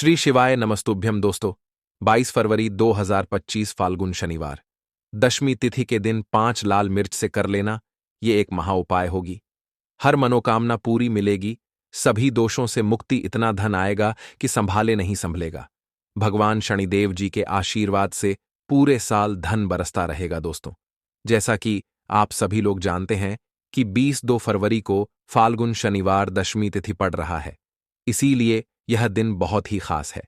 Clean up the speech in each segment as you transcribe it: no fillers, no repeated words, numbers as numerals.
श्री शिवाय नमस्तुभ्यम दोस्तों। 22 फरवरी 2025 फाल्गुन शनिवार, दशमी तिथि के दिन 5 लाल मिर्च से कर लेना ये एक महा उपाय होगी। हर मनोकामना पूरी मिलेगी, सभी दोषों से मुक्ति, इतना धन आएगा कि संभाले नहीं संभलेगा। भगवान शनिदेव जी के आशीर्वाद से पूरे साल धन बरसता रहेगा दोस्तों। जैसा कि आप सभी लोग जानते हैं कि 22 फरवरी को फाल्गुन शनिवार दशमी तिथि पड़ रहा है, इसीलिए यह दिन बहुत ही खास है।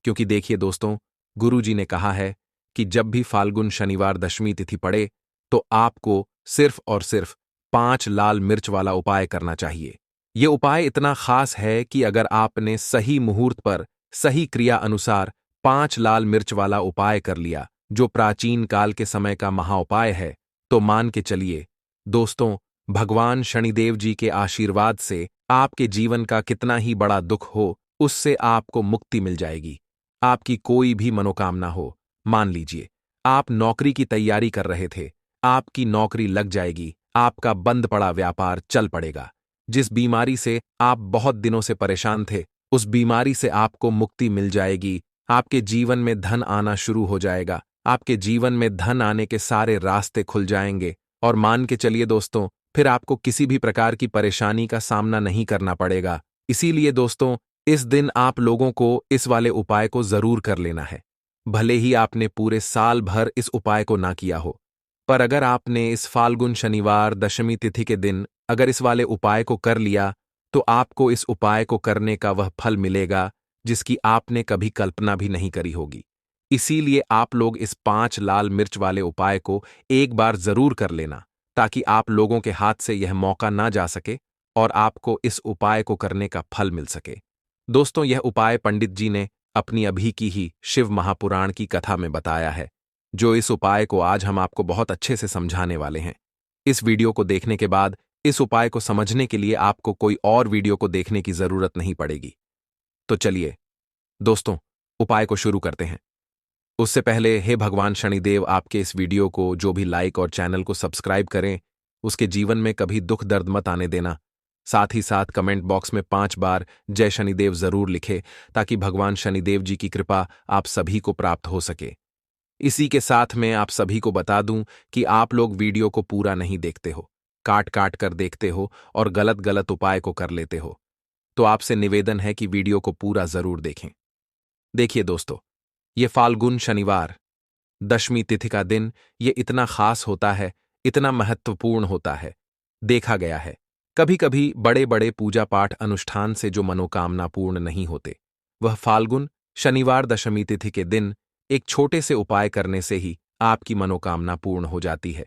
क्योंकि देखिए दोस्तों, गुरु जी ने कहा है कि जब भी फाल्गुन शनिवार दशमी तिथि पड़े तो आपको सिर्फ और सिर्फ 5 लाल मिर्च वाला उपाय करना चाहिए। ये उपाय इतना खास है कि अगर आपने सही मुहूर्त पर सही क्रिया अनुसार 5 लाल मिर्च वाला उपाय कर लिया, जो प्राचीन काल के समय का महाउपाय है, तो मान के चलिए दोस्तों, भगवान शनिदेव जी के आशीर्वाद से आपके जीवन का कितना ही बड़ा दुख हो, उससे आपको मुक्ति मिल जाएगी। आपकी कोई भी मनोकामना हो, मान लीजिए आप नौकरी की तैयारी कर रहे थे, आपकी नौकरी लग जाएगी, आपका बंद पड़ा व्यापार चल पड़ेगा। जिस बीमारी से आप बहुत दिनों से परेशान थे, उस बीमारी से आपको मुक्ति मिल जाएगी। आपके जीवन में धन आना शुरू हो जाएगा, आपके जीवन में धन आने के सारे रास्ते खुल जाएंगे। और मान के चलिए दोस्तों, फिर आपको किसी भी प्रकार की परेशानी का सामना नहीं करना पड़ेगा। इसीलिए दोस्तों, इस दिन आप लोगों को इस वाले उपाय को जरूर कर लेना है। भले ही आपने पूरे साल भर इस उपाय को ना किया हो, पर अगर आपने इस फाल्गुन शनिवार दशमी तिथि के दिन अगर इस वाले उपाय को कर लिया, तो आपको इस उपाय को करने का वह फल मिलेगा जिसकी आपने कभी कल्पना भी नहीं करी होगी। इसीलिए आप लोग इस 5 लाल मिर्च वाले उपाय को एक बार जरूर कर लेना, ताकि आप लोगों के हाथ से यह मौका ना जा सके और आपको इस उपाय को करने का फल मिल सके। दोस्तों, यह उपाय पंडित जी ने अपनी अभी की ही शिव महापुराण की कथा में बताया है, जो इस उपाय को आज हम आपको बहुत अच्छे से समझाने वाले हैं। इस वीडियो को देखने के बाद इस उपाय को समझने के लिए आपको कोई और वीडियो को देखने की जरूरत नहीं पड़ेगी। तो चलिए दोस्तों, उपाय को शुरू करते हैं। उससे पहले हे भगवान शनिदेव, आपके इस वीडियो को जो भी लाइक और चैनल को सब्सक्राइब करें, उसके जीवन में कभी दुख दर्द मत आने देना। साथ ही साथ कमेंट बॉक्स में 5 बार जय शनिदेव जरूर लिखे, ताकि भगवान शनिदेव जी की कृपा आप सभी को प्राप्त हो सके। इसी के साथ में आप सभी को बता दूं कि आप लोग वीडियो को पूरा नहीं देखते हो, काट काट कर देखते हो और गलत गलत उपाय को कर लेते हो। तो आपसे निवेदन है कि वीडियो को पूरा जरूर देखें। देखिए दोस्तों, ये फाल्गुन शनिवार दशमी तिथि का दिन ये इतना खास होता है, इतना महत्वपूर्ण होता है। देखा गया है कभी कभी बड़े बड़े पूजा पाठ अनुष्ठान से जो मनोकामना पूर्ण नहीं होते, वह फाल्गुन शनिवार दशमी तिथि के दिन एक छोटे से उपाय करने से ही आपकी मनोकामना पूर्ण हो जाती है।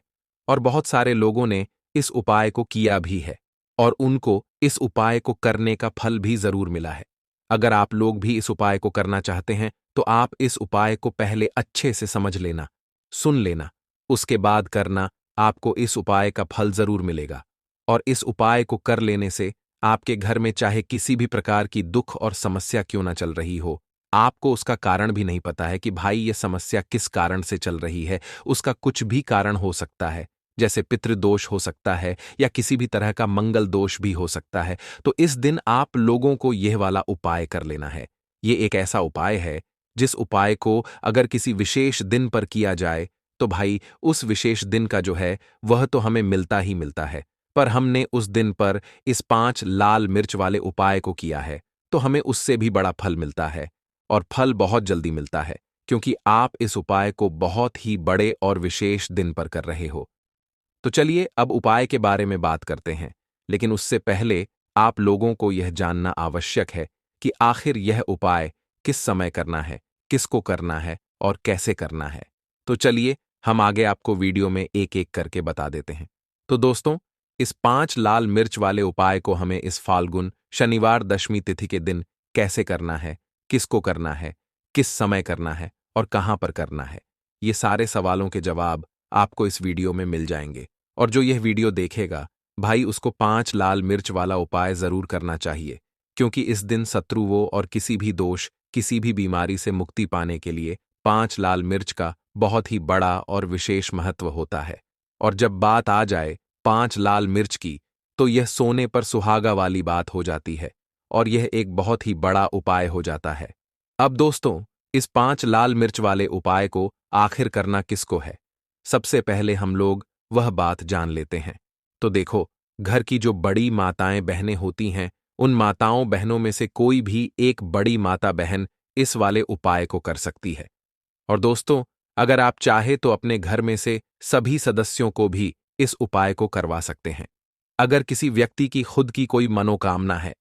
और बहुत सारे लोगों ने इस उपाय को किया भी है और उनको इस उपाय को करने का फल भी जरूर मिला है। अगर आप लोग भी इस उपाय को करना चाहते हैं, तो आप इस उपाय को पहले अच्छे से समझ लेना, सुन लेना, उसके बाद करना। आपको इस उपाय का फल जरूर मिलेगा। और इस उपाय को कर लेने से आपके घर में चाहे किसी भी प्रकार की दुख और समस्या क्यों ना चल रही हो, आपको उसका कारण भी नहीं पता है कि भाई ये समस्या किस कारण से चल रही है, उसका कुछ भी कारण हो सकता है, जैसे पितृदोष हो सकता है या किसी भी तरह का मंगल दोष भी हो सकता है। तो इस दिन आप लोगों को यह वाला उपाय कर लेना है। ये एक ऐसा उपाय है जिस उपाय को अगर किसी विशेष दिन पर किया जाए, तो भाई उस विशेष दिन का जो है वह तो हमें मिलता ही मिलता है। पर हमने उस दिन पर इस 5 लाल मिर्च वाले उपाय को किया है, तो हमें उससे भी बड़ा फल मिलता है। और फल बहुत जल्दी मिलता है, क्योंकि आप इस उपाय को बहुत ही बड़े और विशेष दिन पर कर रहे हो। तो चलिए अब उपाय के बारे में बात करते हैं, लेकिन उससे पहले आप लोगों को यह जानना आवश्यक है कि आखिर यह उपाय किस समय करना है, किसको करना है और कैसे करना है। तो चलिए हम आगे आपको वीडियो में एक एक करके बता देते हैं। तो दोस्तों, इस 5 लाल मिर्च वाले उपाय को हमें इस फाल्गुन शनिवार दशमी तिथि के दिन कैसे करना है, किसको करना है, किस समय करना है और कहां पर करना है, ये सारे सवालों के जवाब आपको इस वीडियो में मिल जाएंगे। और जो यह वीडियो देखेगा, भाई उसको 5 लाल मिर्च वाला उपाय जरूर करना चाहिए, क्योंकि इस दिन शत्रुओं और किसी भी दोष, किसी भी बीमारी से मुक्ति पाने के लिए 5 लाल मिर्च का बहुत ही बड़ा और विशेष महत्व होता है। और जब बात आ जाए 5 लाल मिर्च की, तो यह सोने पर सुहागा वाली बात हो जाती है और यह एक बहुत ही बड़ा उपाय हो जाता है। अब दोस्तों, इस 5 लाल मिर्च वाले उपाय को आखिर करना किसको है? सबसे पहले हम लोग वह बात जान लेते हैं। तो देखो, घर की जो बड़ी माताएं बहनें होती हैं, उन माताओं बहनों में से कोई भी एक बड़ी माता बहन इस वाले उपाय को कर सकती है। और दोस्तों, अगर आप चाहे तो अपने घर में से सभी सदस्यों को भी इस उपाय को करवा सकते हैं। अगर किसी व्यक्ति की खुद की कोई मनोकामना है,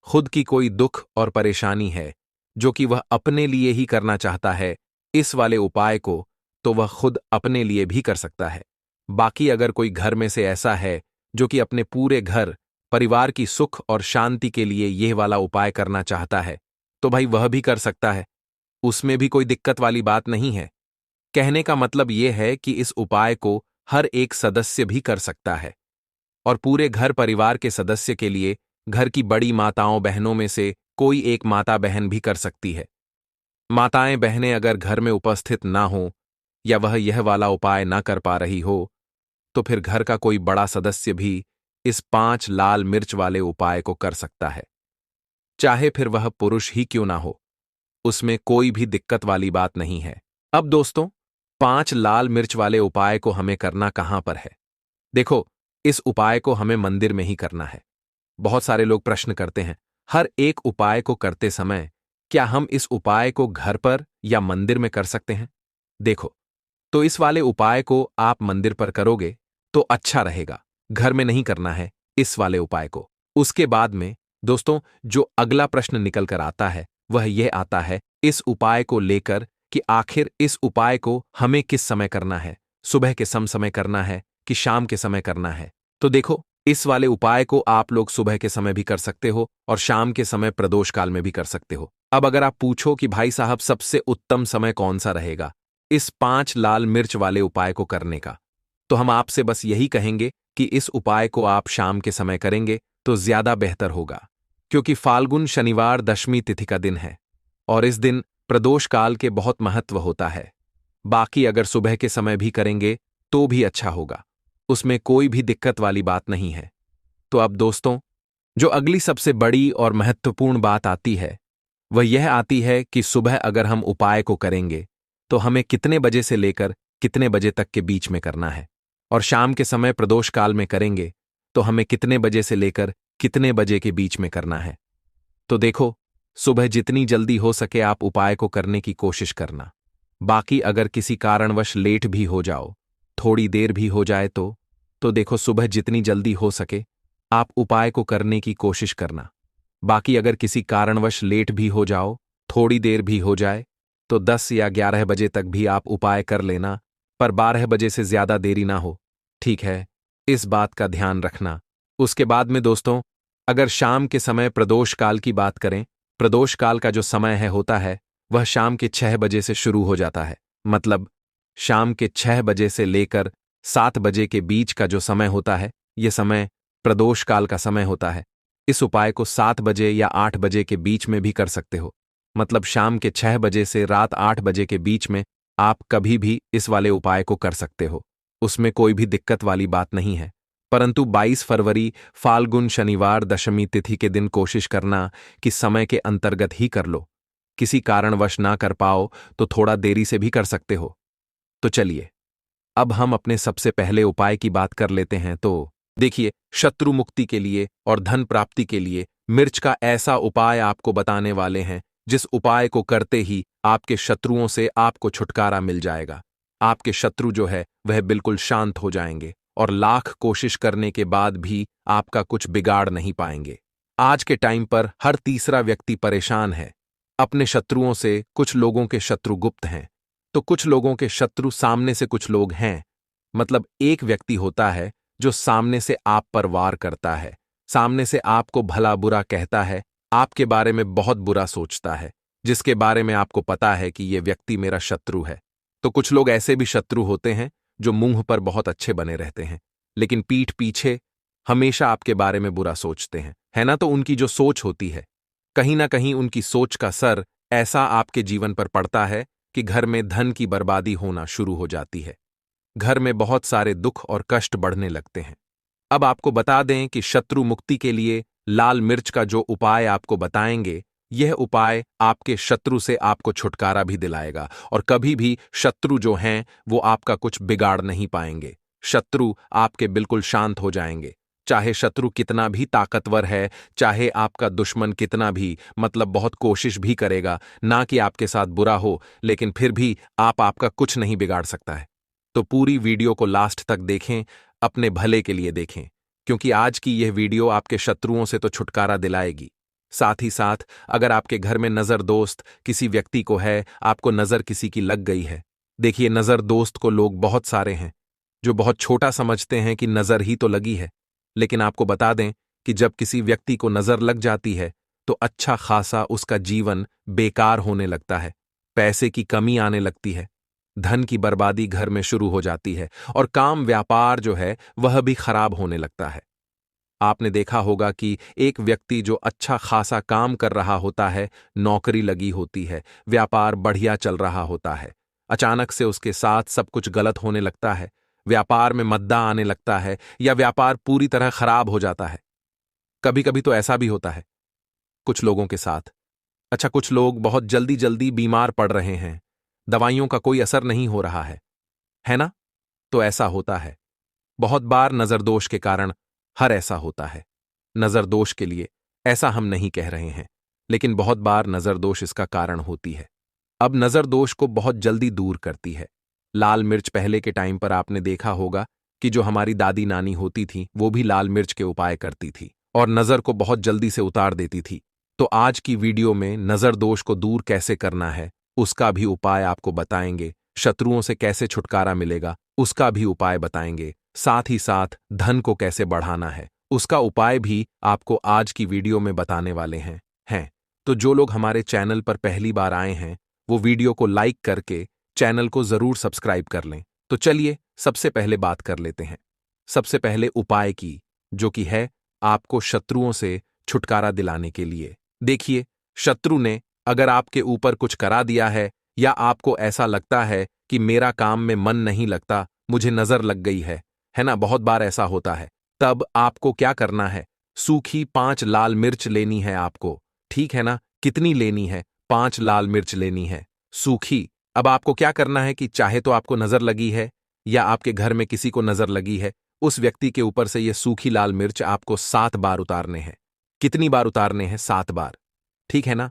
खुद की कोई दुख और परेशानी है, जो कि वह अपने लिए ही करना चाहता है इस वाले उपाय को, तो वह खुद अपने लिए भी कर सकता है। बाकी अगर कोई घर में से ऐसा है जो कि अपने पूरे घर परिवार की सुख और शांति के लिए यह वाला उपाय करना चाहता है, तो भाई वह भी कर सकता है। उसमें भी कोई दिक्कत वाली बात नहीं है। कहने का मतलब यह है कि इस उपाय को हर एक सदस्य भी कर सकता है और पूरे घर परिवार के सदस्य के लिए घर की बड़ी माताओं बहनों में से कोई एक माता बहन भी कर सकती है। माताएं बहनें अगर घर में उपस्थित ना हो या वह यह वाला उपाय ना कर पा रही हो, तो फिर घर का कोई बड़ा सदस्य भी इस 5 लाल मिर्च वाले उपाय को कर सकता है, चाहे फिर वह पुरुष ही क्यों ना हो। उसमें कोई भी दिक्कत वाली बात नहीं है। अब दोस्तों, 5 लाल मिर्च वाले उपाय को हमें करना कहां पर है? देखो, इस उपाय को हमें मंदिर में ही करना है। बहुत सारे लोग प्रश्न करते हैं, हर एक उपाय को करते समय क्या हम इस उपाय को घर पर या मंदिर में कर सकते हैं? देखो, तो इस वाले उपाय को आप मंदिर पर करोगे तो अच्छा रहेगा, घर में नहीं करना है इस वाले उपाय को। उसके बाद में दोस्तों, जो अगला प्रश्न निकल कर आता है वह यह आता है इस उपाय को लेकर कि आखिर इस उपाय को हमें किस समय करना है, सुबह के समय करना है कि शाम के समय करना है। तो देखो, इस वाले उपाय को आप लोग सुबह के समय भी कर सकते हो और शाम के समय प्रदोष काल में भी कर सकते हो। अब अगर आप पूछो कि भाई साहब सबसे उत्तम समय कौन सा रहेगा इस 5 लाल मिर्च वाले उपाय को करने का, तो हम आपसे बस यही कहेंगे कि इस उपाय को आप शाम के समय करेंगे तो ज्यादा बेहतर होगा, क्योंकि फाल्गुन शनिवार दशमी तिथि का दिन है और इस दिन प्रदोष काल के बहुत महत्व होता है। बाकी अगर सुबह के समय भी करेंगे तो भी अच्छा होगा, उसमें कोई भी दिक्कत वाली बात नहीं है। तो अब दोस्तों, जो अगली सबसे बड़ी और महत्वपूर्ण बात आती है वह यह आती है कि सुबह अगर हम उपाय को करेंगे तो हमें कितने बजे से लेकर कितने बजे तक के बीच में करना है, और शाम के समय प्रदोष काल में करेंगे तो हमें कितने बजे से लेकर कितने बजे के बीच में करना है। तो देखो, सुबह जितनी जल्दी हो सके आप उपाय को करने की कोशिश करना। बाकी अगर किसी कारणवश लेट भी हो जाओ, थोड़ी देर भी हो जाए तो देखो, सुबह जितनी जल्दी हो सके आप उपाय को करने की कोशिश करना। बाकी अगर किसी कारणवश लेट भी हो जाओ, थोड़ी देर भी हो जाए, तो 10 या 11 बजे तक भी आप उपाय कर लेना, पर 12 बजे से ज्यादा देरी ना हो, ठीक है? इस बात का ध्यान रखना। उसके बाद में दोस्तों, अगर शाम के समय प्रदोष काल की बात करें, प्रदोष काल का जो समय है होता है वह शाम के 6 बजे से शुरू हो जाता है। मतलब शाम के 6 बजे से लेकर 7 बजे के बीच का जो समय होता है, यह समय प्रदोष काल का समय होता है। इस उपाय को 7 बजे या 8 बजे के बीच में भी कर सकते हो। मतलब शाम के 6 बजे से रात 8 बजे के बीच में आप कभी भी इस वाले उपाय को कर सकते हो, उसमें कोई भी दिक्कत वाली बात नहीं है। परंतु 22 फरवरी फाल्गुन शनिवार दशमी तिथि के दिन कोशिश करना कि समय के अंतर्गत ही कर लो। किसी कारणवश ना कर पाओ तो थोड़ा देरी से भी कर सकते हो। तो चलिए, अब हम अपने सबसे पहले उपाय की बात कर लेते हैं। तो देखिए, शत्रु मुक्ति के लिए और धन प्राप्ति के लिए मिर्च का ऐसा उपाय आपको बताने वाले हैं जिस उपाय को करते ही आपके शत्रुओं से आपको छुटकारा मिल जाएगा। आपके शत्रु जो है वह बिल्कुल शांत हो जाएंगे और लाख कोशिश करने के बाद भी आपका कुछ बिगाड़ नहीं पाएंगे। आज के टाइम पर हर तीसरा व्यक्ति परेशान है अपने शत्रुओं से। कुछ लोगों के शत्रु गुप्त हैं तो कुछ लोगों के शत्रु सामने से कुछ लोग हैं। मतलब एक व्यक्ति होता है जो सामने से आप पर वार करता है, सामने से आपको भला बुरा कहता है, आपके बारे में बहुत बुरा सोचता है, जिसके बारे में आपको पता है कि यह व्यक्ति मेरा शत्रु है। तो कुछ लोग ऐसे भी शत्रु होते हैं जो मुंह पर बहुत अच्छे बने रहते हैं, लेकिन पीठ पीछे हमेशा आपके बारे में बुरा सोचते हैं, है ना? तो उनकी जो सोच होती है, कहीं ना कहीं उनकी सोच का असर ऐसा आपके जीवन पर पड़ता है कि घर में धन की बर्बादी होना शुरू हो जाती है। घर में बहुत सारे दुख और कष्ट बढ़ने लगते हैं। अब आपको बता दें कि शत्रु मुक्ति के लिए लाल मिर्च का जो उपाय आपको बताएंगे यह उपाय आपके शत्रु से आपको छुटकारा भी दिलाएगा और कभी भी शत्रु जो हैं वो आपका कुछ बिगाड़ नहीं पाएंगे। शत्रु आपके बिल्कुल शांत हो जाएंगे। चाहे शत्रु कितना भी ताकतवर है, चाहे आपका दुश्मन कितना भी बहुत कोशिश भी करेगा ना कि आपके साथ बुरा हो, लेकिन फिर भी आपका कुछ नहीं बिगाड़ सकता है। तो पूरी वीडियो को लास्ट तक देखें, अपने भले के लिए देखें, क्योंकि आज की यह वीडियो आपके शत्रुओं से तो छुटकारा दिलाएगी, साथ ही साथ अगर आपके घर में नजर दोस्त किसी व्यक्ति को है, आपको नजर किसी की लग गई है। देखिए, नजर दोस्त को लोग बहुत सारे हैं जो बहुत छोटा समझते हैं कि नजर ही तो लगी है, लेकिन आपको बता दें कि जब किसी व्यक्ति को नजर लग जाती है तो अच्छा खासा उसका जीवन बेकार होने लगता है, पैसे की कमी आने लगती है, धन की बर्बादी घर में शुरू हो जाती है और काम व्यापार जो है वह भी खराब होने लगता है। आपने देखा होगा कि एक व्यक्ति जो अच्छा खासा काम कर रहा होता है, नौकरी लगी होती है, व्यापार बढ़िया चल रहा होता है, अचानक से उसके साथ सब कुछ गलत होने लगता है, व्यापार में मद्दा आने लगता है या व्यापार पूरी तरह खराब हो जाता है। कभी कभी तो ऐसा भी होता है कुछ लोगों के साथ। अच्छा, कुछ लोग बहुत जल्दी जल्दी बीमार पड़ रहे हैं, दवाइयों का कोई असर नहीं हो रहा है ना? तो ऐसा होता है बहुत बार नजरदोष के कारण। हर ऐसा होता है नजरदोष के लिए, ऐसा हम नहीं कह रहे हैं, लेकिन बहुत बार नजरदोष इसका कारण होती है। अब नजरदोष को बहुत जल्दी दूर करती है लाल मिर्च। पहले के टाइम पर आपने देखा होगा कि जो हमारी दादी नानी होती थी वो भी लाल मिर्च के उपाय करती थी और नजर को बहुत जल्दी से उतार देती थी। तो आज की वीडियो में नजर दोष को दूर कैसे करना है उसका भी उपाय आपको बताएंगे, शत्रुओं से कैसे छुटकारा मिलेगा उसका भी उपाय बताएंगे, साथ ही साथ धन को कैसे बढ़ाना है उसका उपाय भी आपको आज की वीडियो में बताने वाले हैं। तो जो लोग हमारे चैनल पर पहली बार आए हैं वो वीडियो को लाइक करके चैनल को जरूर सब्सक्राइब कर लें। तो चलिए सबसे पहले बात कर लेते हैं, सबसे पहले उपाय की, जो कि है आपको शत्रुओं से छुटकारा दिलाने के लिए। देखिए, शत्रु ने अगर आपके ऊपर कुछ करा दिया है या आपको ऐसा लगता है कि मेरा काम में मन नहीं लगता, मुझे नजर लग गई है ना, बहुत बार ऐसा होता है, तब आपको क्या करना है, सूखी 5 लाल मिर्च लेनी है आपको, ठीक है ना? कितनी लेनी है? 5 लाल मिर्च लेनी है, सूखी। अब आपको क्या करना है कि चाहे तो आपको नजर लगी है या आपके घर में किसी को नजर लगी है, उस व्यक्ति के ऊपर से यह सूखी लाल मिर्च आपको 7 बार उतारने हैं। कितनी बार उतारने हैं? 7 बार, ठीक है ना?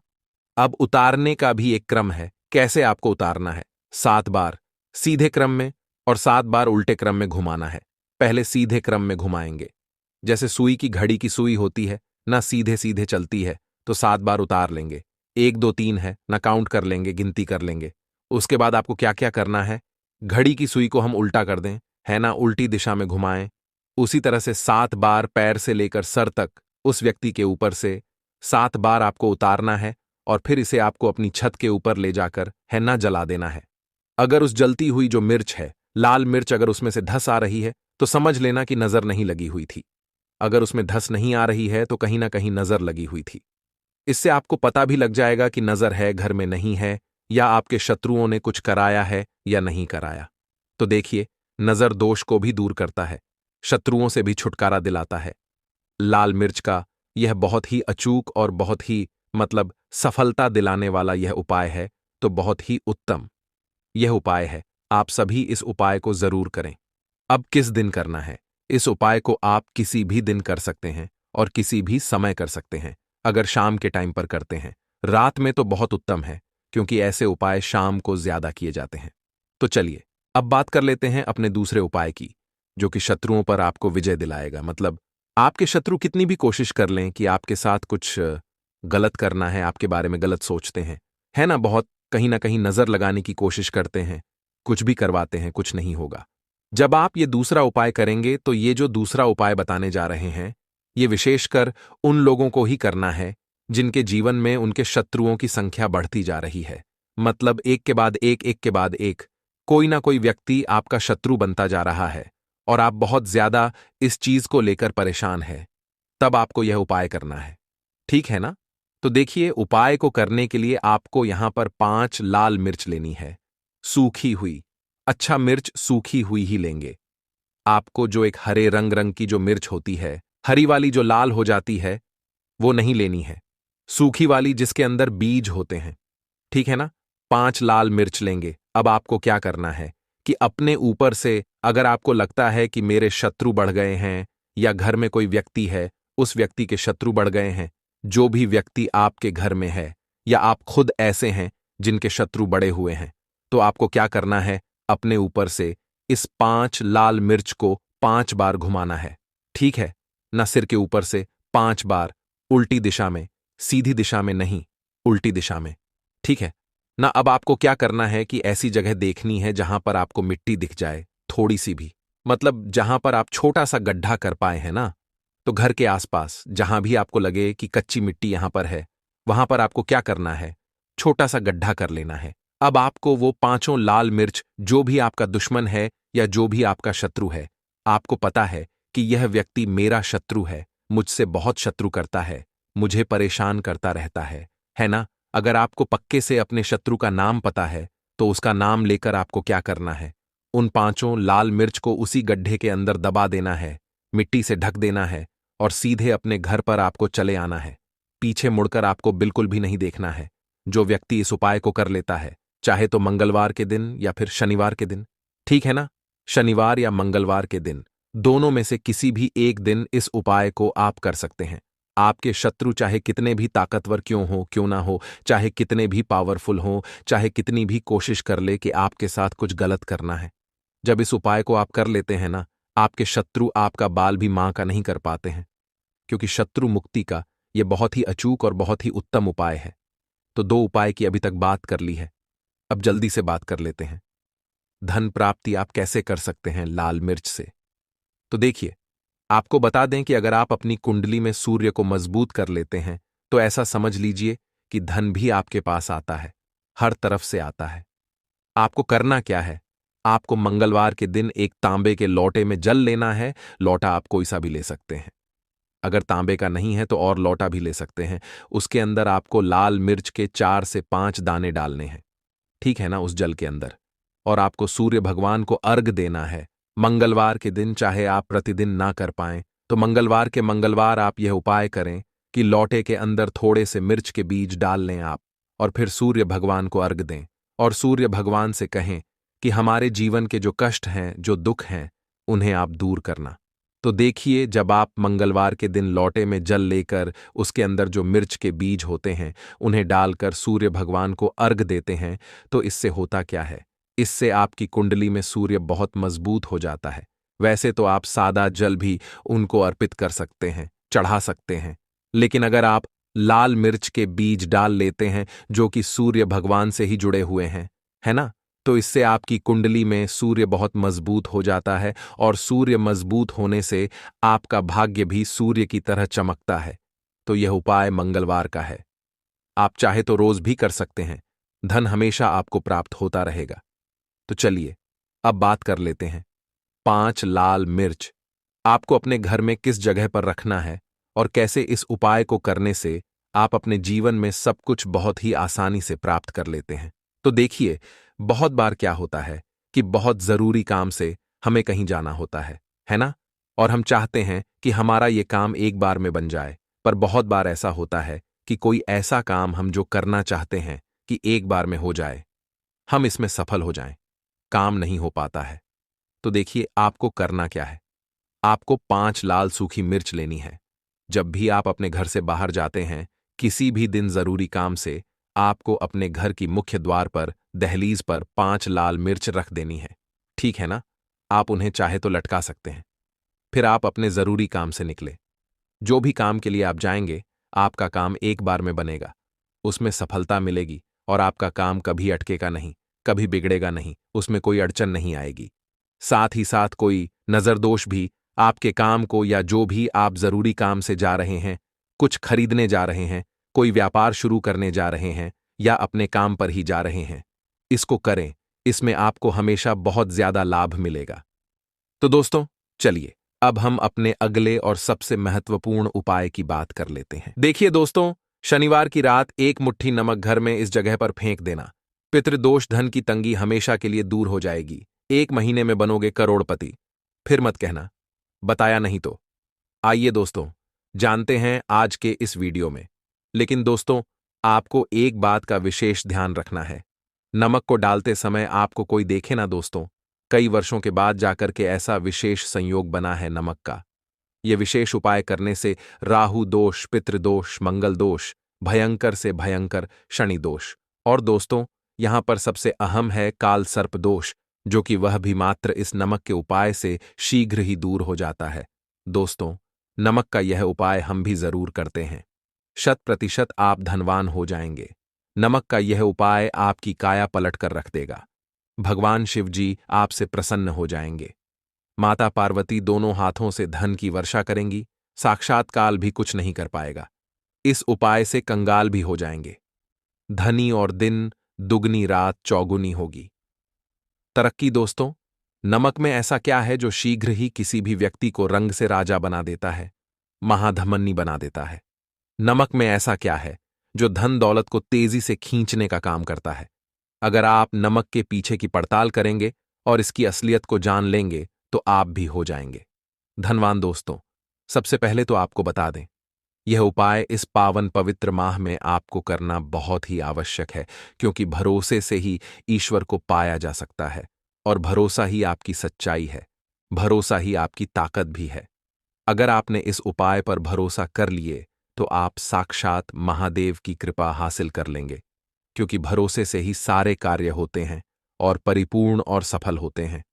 अब उतारने का भी एक क्रम है, कैसे आपको उतारना है। 7 बार सीधे क्रम में और 7 बार उल्टे क्रम में घुमाना है। पहले सीधे क्रम में घुमाएंगे, जैसे सुई की घड़ी की सुई होती है ना, सीधे सीधे चलती है, तो 7 बार उतार लेंगे। 1 2 3 है ना, काउंट कर लेंगे, गिनती कर लेंगे। उसके बाद आपको क्या क्या करना है, घड़ी की सुई को हम उल्टा कर दें, है ना, उल्टी दिशा में घुमाएं। उसी तरह से 7 बार पैर से लेकर सर तक उस व्यक्ति के ऊपर से 7 बार आपको उतारना है और फिर इसे आपको अपनी छत के ऊपर ले जाकर है ना जला देना है। अगर उस जलती हुई जो मिर्च है, लाल मिर्च, अगर उसमें से धस आ रही है तो समझ लेना कि नजर नहीं लगी हुई थी। अगर उसमें धस नहीं आ रही है तो कहीं ना कहीं नजर लगी हुई थी। इससे आपको पता भी लग जाएगा कि नजर है, घर में नहीं है, या आपके शत्रुओं ने कुछ कराया है या नहीं कराया। तो देखिए, नजर दोष को भी दूर करता है, शत्रुओं से भी छुटकारा दिलाता है। लाल मिर्च का यह बहुत ही अचूक और बहुत ही सफलता दिलाने वाला यह उपाय है, तो बहुत ही उत्तम यह उपाय है। आप सभी इस उपाय को जरूर करें। अब किस दिन करना है? इस उपाय को आप किसी भी दिन कर सकते हैं और किसी भी समय कर सकते हैं। अगर शाम के टाइम पर करते हैं, रात में तो बहुत उत्तम है, क्योंकि ऐसे उपाय शाम को ज्यादा किए जाते हैं। तो चलिए अब बात कर लेते हैं अपने दूसरे उपाय की, जो कि शत्रुओं पर आपको विजय दिलाएगा। आपके शत्रु कितनी भी कोशिश कर लें कि आपके साथ कुछ गलत करना है, आपके बारे में गलत सोचते हैं, है ना, बहुत कहीं ना कहीं नजर लगाने की कोशिश करते हैं, कुछ भी करवाते हैं, कुछ नहीं होगा। जब आप ये दूसरा उपाय करेंगे तो ये जो दूसरा उपाय बताने जा रहे हैं, ये विशेषकर उन लोगों को ही करना है जिनके जीवन में उनके शत्रुओं की संख्या बढ़ती जा रही है। एक के बाद एक, एक के बाद एक, कोई ना कोई व्यक्ति आपका शत्रु बनता जा रहा है और आप बहुत ज्यादा इस चीज को लेकर परेशान हैं। तब आपको यह उपाय करना है, ठीक है ना? तो देखिए, उपाय को करने के लिए आपको यहां पर 5 लाल मिर्च लेनी है, सूखी हुई। अच्छा, मिर्च सूखी हुई ही लेंगे। आपको जो एक हरे रंग रंग की जो मिर्च होती है, हरी वाली जो लाल हो जाती है, वो नहीं लेनी है। सूखी वाली जिसके अंदर बीज होते हैं। ठीक है ना? 5 लाल मिर्च लेंगे। अब आपको क्या करना है कि अपने ऊपर से, अगर आपको लगता है कि मेरे शत्रु बढ़ गए हैं या घर में कोई व्यक्ति है, उस व्यक्ति के शत्रु बढ़ गए हैं, जो भी व्यक्ति आपके घर में है या आप खुद ऐसे हैं जिनके शत्रु बढ़े हुए हैं, तो आपको क्या करना है, अपने ऊपर से इस 5 लाल मिर्च को 5 बार घुमाना है। ठीक है ना? सिर के ऊपर से 5 बार, उल्टी दिशा में, सीधी दिशा में नहीं, उल्टी दिशा में। ठीक है ना? अब आपको क्या करना है कि ऐसी जगह देखनी है जहां पर आपको मिट्टी दिख जाए, थोड़ी सी भी, मतलब जहां पर आप छोटा सा गड्ढा कर पाए हैं ना। तो घर के आसपास जहां भी आपको लगे कि कच्ची मिट्टी यहां पर है, वहां पर आपको क्या करना है, छोटा सा गड्ढा कर लेना है। अब आपको वो 5 लाल मिर्च, जो भी आपका दुश्मन है या जो भी आपका शत्रु है, आपको पता है कि यह व्यक्ति मेरा शत्रु है, मुझसे बहुत शत्रु करता है, मुझे परेशान करता रहता है ना? अगर आपको पक्के से अपने शत्रु का नाम पता है, तो उसका नाम लेकर आपको क्या करना है, उन 5 लाल मिर्च को उसी गड्ढे के अंदर दबा देना है, मिट्टी से ढक देना है और सीधे अपने घर पर आपको चले आना है। पीछे मुड़कर आपको बिल्कुल भी नहीं देखना है। जो व्यक्ति इस उपाय को कर लेता है, चाहे तो मंगलवार के दिन या फिर शनिवार के दिन, ठीक है ना? शनिवार या मंगलवार के दिन, दोनों में से किसी भी एक दिन इस उपाय को आप कर सकते हैं। आपके शत्रु चाहे कितने भी ताकतवर क्यों ना हो, चाहे कितने भी पावरफुल हों, चाहे कितनी भी कोशिश कर ले कि आपके साथ कुछ गलत करना है, जब इस उपाय को आप कर लेते हैं ना, आपके शत्रु आपका बाल भी मां का नहीं कर पाते हैं, क्योंकि शत्रु मुक्ति का यह बहुत ही अचूक और बहुत ही उत्तम उपाय है। तो 2 उपाय की अभी तक बात कर ली है, अब जल्दी से बात कर लेते हैं। धन प्राप्ति आप कैसे कर सकते हैं लाल मिर्च से? तो देखिए, आपको बता दें कि अगर आप अपनी कुंडली में सूर्य को मजबूत कर लेते हैं, तो ऐसा समझ लीजिए कि धन भी आपके पास आता है, हर तरफ से आता है। आपको करना क्या है? आपको मंगलवार के दिन एक तांबे के लोटे में जल लेना है। लोटा आप कोई सा भी ले सकते हैं, अगर तांबे का नहीं है तो और लोटा भी ले सकते हैं। उसके अंदर आपको लाल मिर्च के 4 से 5 दाने डालने हैं, ठीक है ना, उस जल के अंदर। और आपको सूर्य भगवान को अर्घ देना है मंगलवार के दिन। चाहे आप प्रतिदिन ना कर पाएं, तो मंगलवार के मंगलवार आप यह उपाय करें कि लोटे के अंदर थोड़े से मिर्च के बीज डाल लें आप, और फिर सूर्य भगवान को अर्घ दें और सूर्य भगवान से कहें कि हमारे जीवन के जो कष्ट हैं, जो दुख हैं, उन्हें आप दूर करना। तो देखिए, जब आप मंगलवार के दिन लोटे में जल लेकर उसके अंदर जो मिर्च के बीज होते हैं उन्हें डालकर सूर्य भगवान को अर्घ देते हैं, तो इससे होता क्या है, इससे आपकी कुंडली में सूर्य बहुत मजबूत हो जाता है। वैसे तो आप सादा जल भी उनको अर्पित कर सकते हैं, चढ़ा सकते हैं, लेकिन अगर आप लाल मिर्च के बीज डाल लेते हैं जो कि सूर्य भगवान से ही जुड़े हुए हैं, है ना, तो इससे आपकी कुंडली में सूर्य बहुत मजबूत हो जाता है और सूर्य मजबूत होने से आपका भाग्य भी सूर्य की तरह चमकता है। तो यह उपाय मंगलवार का है, आप चाहे तो रोज भी कर सकते हैं, धन हमेशा आपको प्राप्त होता रहेगा। तो चलिए अब बात कर लेते हैं। 5 लाल मिर्च आपको अपने घर में किस जगह पर रखना है और कैसे इस उपाय को करने से आप अपने जीवन में सब कुछ बहुत ही आसानी से प्राप्त कर लेते हैं। तो देखिए, बहुत बार क्या होता है कि बहुत जरूरी काम से हमें कहीं जाना होता है ना? और हम चाहते हैं कि हमारा ये काम एक बार में बन जाए, पर बहुत बार ऐसा होता है कि कोई ऐसा काम हम जो करना चाहते हैं कि एक बार में हो जाए, हम इसमें सफल हो जाएं, काम नहीं हो पाता है। तो देखिए, आपको करना क्या है, आपको 5 लाल सूखी मिर्च लेनी है। जब भी आप अपने घर से बाहर जाते हैं, किसी भी दिन जरूरी काम से, आपको अपने घर की मुख्य द्वार पर, दहलीज पर 5 लाल मिर्च रख देनी है, ठीक है ना? आप उन्हें चाहे तो लटका सकते हैं। फिर आप अपने जरूरी काम से निकले। जो भी काम के लिए आप जाएंगे, आपका काम एक बार में बनेगा, उसमें सफलता मिलेगी और आपका काम कभी अटकेगा नहीं, कभी बिगड़ेगा नहीं, उसमें कोई अड़चन नहीं आएगी। साथ ही साथ कोई नजरदोष भी आपके काम को, या जो भी आप जरूरी काम से जा रहे हैं, कुछ खरीदने जा रहे हैं, कोई व्यापार शुरू करने जा रहे हैं या अपने काम पर ही जा रहे हैं, इसको करें, इसमें आपको हमेशा बहुत ज्यादा लाभ मिलेगा। तो दोस्तों, चलिए अब हम अपने अगले और सबसे महत्वपूर्ण उपाय की बात कर लेते हैं। देखिए दोस्तों, शनिवार की रात 1 मुट्ठी नमक घर में इस जगह पर फेंक देना। पितृदोष, धन की तंगी हमेशा के लिए दूर हो जाएगी। 1 महीने में बनोगे करोड़पति। फिर मत कहना बताया नहीं तो। आइए दोस्तों, जानते हैं आज के इस वीडियो में लेकिन दोस्तों, आपको एक बात का विशेष ध्यान रखना है। नमक को डालते समय आपको कोई देखे ना दोस्तों, कई वर्षों के बाद जाकर के ऐसा विशेष संयोग बना है नमक का। ये विशेष उपाय करने से राहु दोष, पितृदोष, मंगल दोष, भयंकर से भयंकर शनि दोष, और दोस्तों, यहां पर सबसे अहम है काल सर्प दोष, जो कि वह भी मात्र इस नमक के उपाय से शीघ्र ही दूर हो जाता है। दोस्तों, नमक का यह उपाय हम भी जरूर करते हैं। 100% आप धनवान हो जाएंगे। नमक का यह उपाय आपकी काया पलट कर रख देगा। भगवान शिव जी आपसे प्रसन्न हो जाएंगे। माता पार्वती दोनों हाथों से धन की वर्षा करेंगी, साक्षात काल भी कुछ नहीं कर पाएगा। इस उपाय से कंगाल भी हो जाएंगे। धनी और दिन, दुगनी रात चौगुनी होगी। तरक्की दोस्तों, नमक में ऐसा क्या है जो शीघ्र ही किसी भी व्यक्ति को रंग से राजा बना देता है, महाधमनी बना देता है? नमक में ऐसा क्या है जो धन दौलत को तेजी से खींचने का काम करता है? अगर आप नमक के पीछे की पड़ताल करेंगे और इसकी असलियत को जान लेंगे तो आप भी हो जाएंगे धनवान। दोस्तों, सबसे पहले तो आपको बता दें, यह उपाय इस पावन पवित्र माह में आपको करना बहुत ही आवश्यक है, क्योंकि भरोसे से ही ईश्वर को पाया जा सकता है, और भरोसा ही आपकी सच्चाई है, भरोसा ही आपकी ताकत भी है। अगर आपने इस उपाय पर भरोसा कर लिए तो आप साक्षात महादेव की कृपा हासिल कर लेंगे, क्योंकि भरोसे से ही सारे कार्य होते हैं और परिपूर्ण और सफल होते हैं।